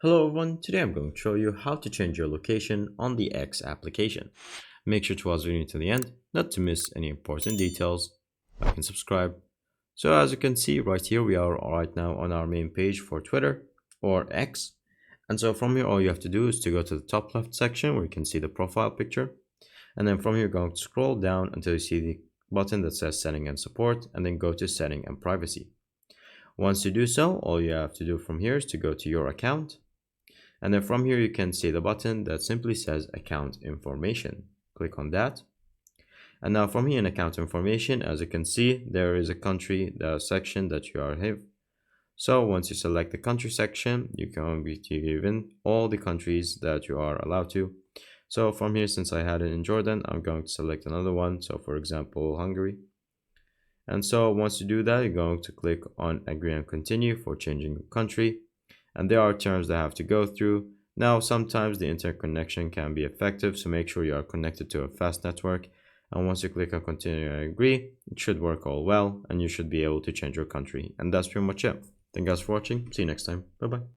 Hello everyone, today I'm going to show you how to change your location on the X application. Make sure to watch the video to the end, not to miss any important details. Like and subscribe. So as you can see right here, we are right now on our main page for Twitter or X. And so from here, all you have to do is to go to the top left section where you can see the profile picture. And then from here, you're going to scroll down until you see the button that says Setting and Support, and then go to Setting and Privacy. Once you do so, all you have to do from here is to go to your account. And then from here, you can see the button that simply says account information. Click on that. And now from here in account information, as you can see, there is a country section that you are have. So once you select the country section, you can be given all the countries that you are allowed to. So from here, since I had it in Jordan, I'm going to select another one. So for example, Hungary. And so once you do that, you're going to click on agree and continue for changing country. And there are terms that have to go through. Now, sometimes the internet connection can be effective, so make sure you are connected to a fast network. And once you click on continue and agree, it should work all well, and you should be able to change your country. And that's pretty much it. Thank you guys for watching. See you next time. Bye bye.